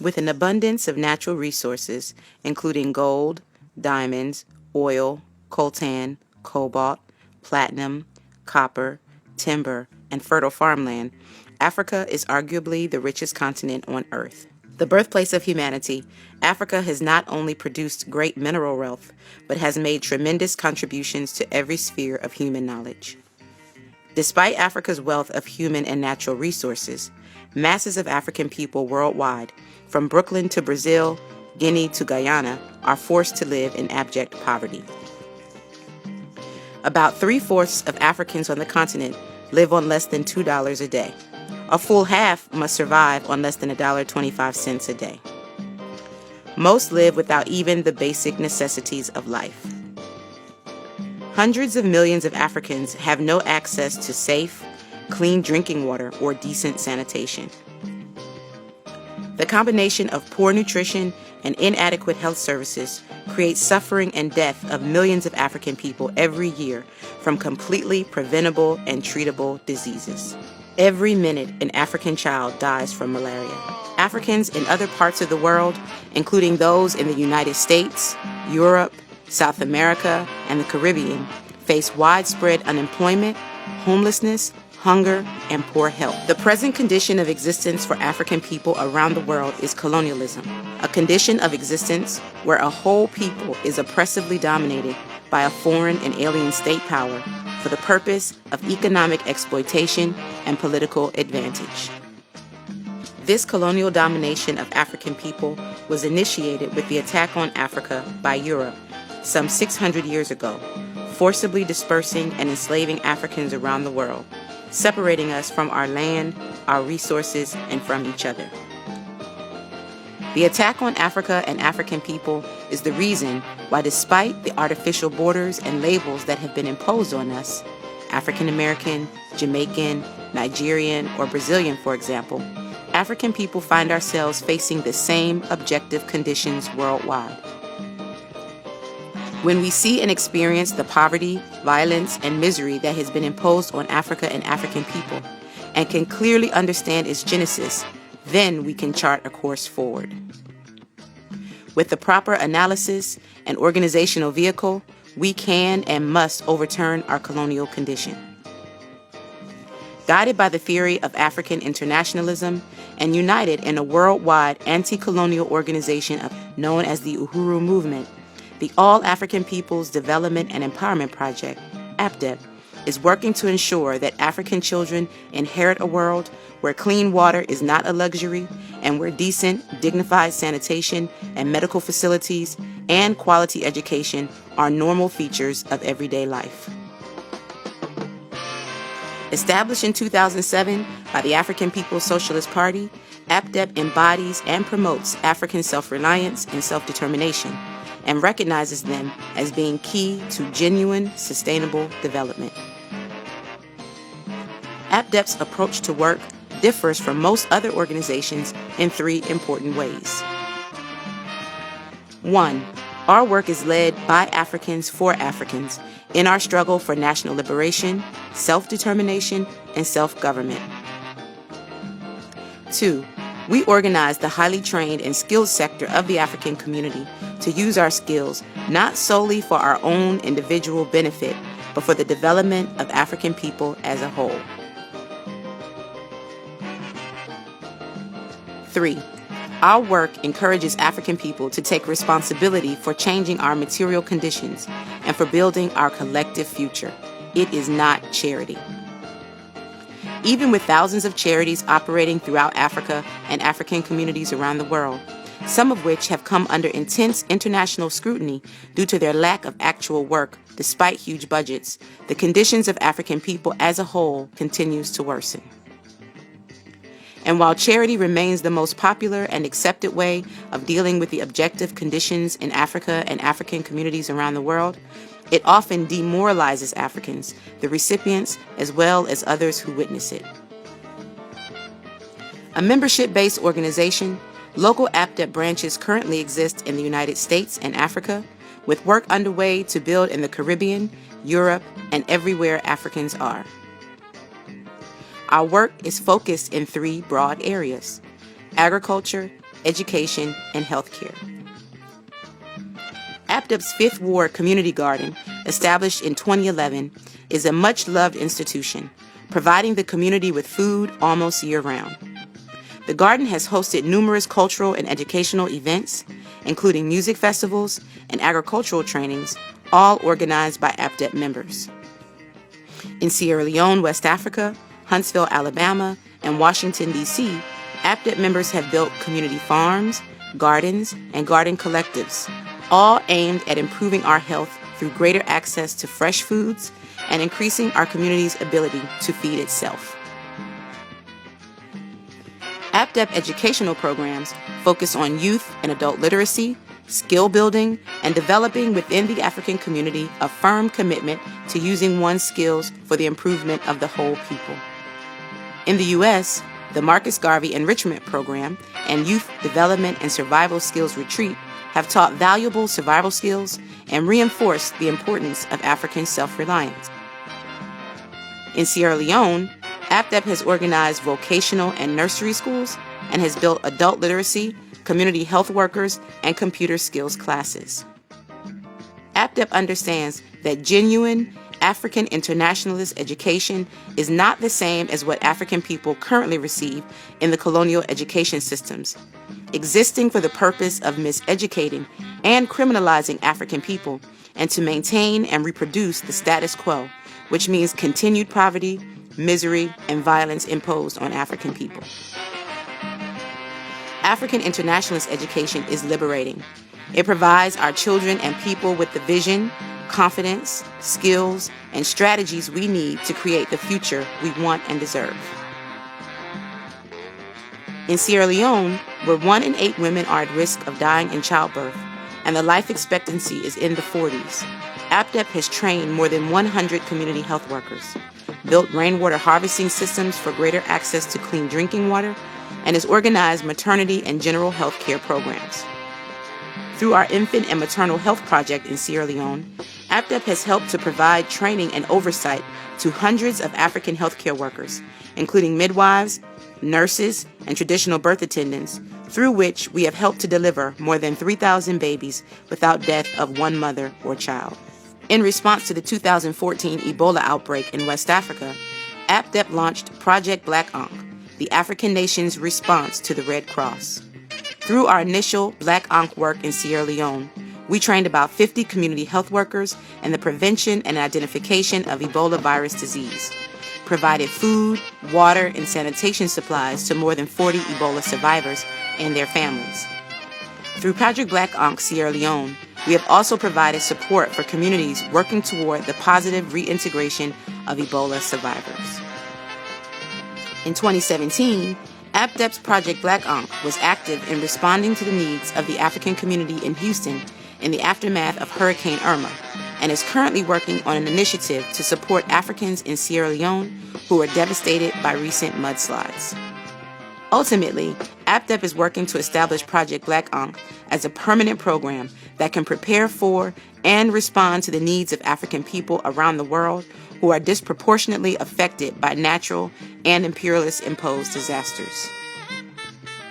With an abundance of natural resources, including gold, diamonds, oil, coltan, cobalt, platinum, copper, timber, and fertile farmland, Africa is arguably the richest continent on Earth. The birthplace of humanity, Africa has not only produced great mineral wealth, but has made tremendous contributions to every sphere of human knowledge. Despite Africa's wealth of human and natural resources, masses of African people worldwide, from Brooklyn to Brazil, Guinea to Guyana, are forced to live in abject poverty. About 3/4 of Africans on the continent live on less than $2 a day. A full half must survive on less than $1.25 a day. Most live without even the basic necessities of life. Hundreds of millions of Africans have no access to safe, clean drinking water or decent sanitation. The combination of poor nutrition and inadequate health services creates suffering and death of millions of African people every year from completely preventable and treatable diseases. Every minute, an African child dies from malaria. Africans in other parts of the world, including those in the United States, Europe, South America, and the Caribbean, face widespread unemployment, homelessness, hunger, and poor health. The present condition of existence for African people around the world is colonialism, a condition of existence where a whole people is oppressively dominated by a foreign and alien state power for the purpose of economic exploitation and political advantage. This colonial domination of African people was initiated with the attack on Africa by Europe some 600 years ago, forcibly dispersing and enslaving Africans around the world, separating us from our land, our resources, and from each other. The attack on Africa and African people is the reason why, despite the artificial borders and labels that have been imposed on us, African American, Jamaican, Nigerian, or Brazilian, for example, African people find ourselves facing the same objective conditions worldwide. When we see and experience the poverty, violence, and misery that has been imposed on Africa and African people, and can clearly understand its genesis, then we can chart a course forward. With the proper analysis and organizational vehicle, we can and must overturn our colonial condition. Guided by the theory of African internationalism and united in a worldwide anti-colonial organization known as the Uhuru Movement, the All African Peoples Development and Empowerment Project, AAPDEP, is working to ensure that African children inherit a world where clean water is not a luxury and where decent, dignified sanitation and medical facilities and quality education are normal features of everyday life. Established in 2007 by the African People's Socialist Party, AAPDEP embodies and promotes African self-reliance and self-determination, and recognizes them as being key to genuine, sustainable development. AAPDEP's approach to work differs from most other organizations in 3 important ways. 1. Our work is led by Africans for Africans in our struggle for national liberation, self-determination, and self-government. 2. We organize the highly trained and skilled sector of the African community to use our skills not solely for our own individual benefit, but for the development of African people as a whole. 3. Our work encourages African people to take responsibility for changing our material conditions and for building our collective future. It is not charity. Even with thousands of charities operating throughout Africa and African communities around the world, some of which have come under intense international scrutiny due to their lack of actual work despite huge budgets, the conditions of African people as a whole continues to worsen. And while charity remains the most popular and accepted way of dealing with the objective conditions in Africa and African communities around the world, it often demoralizes Africans, the recipients, as well as others who witness it. A membership-based organization, local AAPDEP branches currently exist in the United States and Africa, with work underway to build in the Caribbean, Europe, and everywhere Africans are. Our work is focused in 3 broad areas: agriculture, education, and healthcare. AAPDEP's Fifth Ward Community Garden, established in 2011, is a much-loved institution, providing the community with food almost year-round. The garden has hosted numerous cultural and educational events, including music festivals and agricultural trainings, all organized by AAPDEP members. In Sierra Leone, West Africa, Huntsville, Alabama, and Washington, D.C., AAPDEP members have built community farms, gardens, and garden collectives, all aimed at improving our health through greater access to fresh foods and increasing our community's ability to feed itself. AAPDEP educational programs focus on youth and adult literacy, skill building, and developing within the African community a firm commitment to using one's skills for the improvement of the whole people. In the U.S., the Marcus Garvey Enrichment Program and Youth Development and Survival Skills Retreat have taught valuable survival skills and reinforced the importance of African self-reliance. In Sierra Leone, AAPDEP has organized vocational and nursery schools and has built adult literacy, community health workers, and computer skills classes. AAPDEP understands that genuine African internationalist education is not the same as what African people currently receive in the colonial education systems, existing for the purpose of miseducating and criminalizing African people and to maintain and reproduce the status quo, which means continued poverty, misery, and violence imposed on African people. African internationalist education is liberating. It provides our children and people with the vision, confidence, skills, and strategies we need to create the future we want and deserve. In Sierra Leone, where 1 in 8 women are at risk of dying in childbirth, and the life expectancy is in the 40s, AAPDEP has trained more than 100 community health workers, built rainwater harvesting systems for greater access to clean drinking water, and has organized maternity and general health care programs. Through our infant and maternal health project in Sierra Leone, AAPDEP has helped to provide training and oversight to hundreds of African healthcare workers, including midwives, nurses, and traditional birth attendants, through which we have helped to deliver more than 3,000 babies without death of one mother or child. In response to the 2014 Ebola outbreak in West Africa, AAPDEP launched Project Black Ankh, the African nation's response to the Red Cross. Through our initial Black Ankh work in Sierra Leone, we trained about 50 community health workers in the prevention and identification of Ebola virus disease, provided food, water, and sanitation supplies to more than 40 Ebola survivors and their families. Through Project Black Ankh Sierra Leone, we have also provided support for communities working toward the positive reintegration of Ebola survivors. In 2017, AAPDEP's Project Black Ankh was active in responding to the needs of the African community in Houston in the aftermath of Hurricane Irma, and is currently working on an initiative to support Africans in Sierra Leone who were devastated by recent mudslides. Ultimately, AAPDEP is working to establish Project Black Ankh as a permanent program that can prepare for and respond to the needs of African people around the world who are disproportionately affected by natural and imperialist-imposed disasters.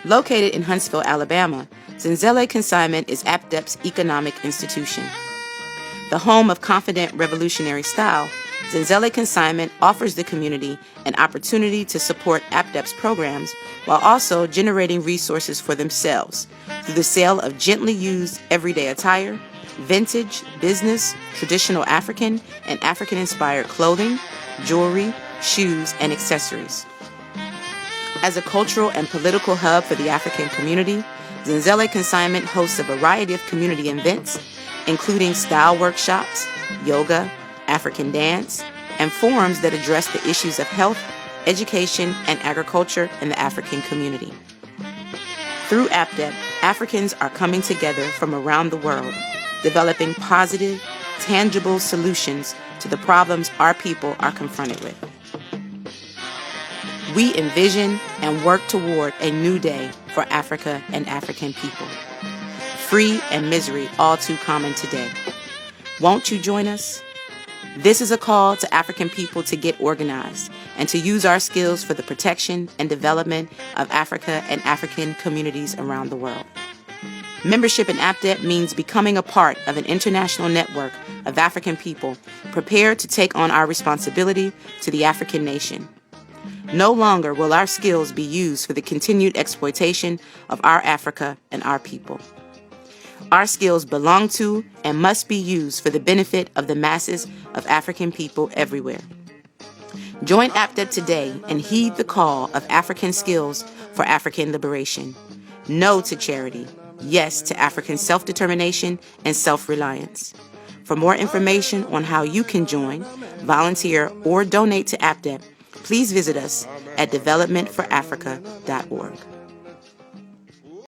Located in Huntsville, Alabama, Zenzele Consignment is AAPDEP's economic institution. The home of confident revolutionary style, Zenzele Consignment offers the community an opportunity to support AAPDEP's programs while also generating resources for themselves through the sale of gently used everyday attire, vintage, business, traditional African, and African-inspired clothing, jewelry, shoes, and accessories. As a cultural and political hub for the African community, Zenzele Consignment hosts a variety of community events, including style workshops, yoga, African dance, and forums that address the issues of health, education, and agriculture in the African community. Through AAPDEP, Africans are coming together from around the world, developing positive, tangible solutions to the problems our people are confronted with. We envision and work toward a new day for Africa and African people. Free and misery all too common today. Won't you join us? This is a call to African people to get organized and to use our skills for the protection and development of Africa and African communities around the world. Membership in AAPDEP means becoming a part of an international network of African people prepared to take on our responsibility to the African nation. No longer will our skills be used for the continued exploitation of our Africa and our people. Our skills belong to and must be used for the benefit of the masses of African people everywhere. Join AAPDEP today and heed the call of African skills for African liberation. No to charity. Yes to African self-determination and self-reliance. For more information on how you can join, volunteer, or donate to AAPDEP, please visit us at developmentforafrica.org.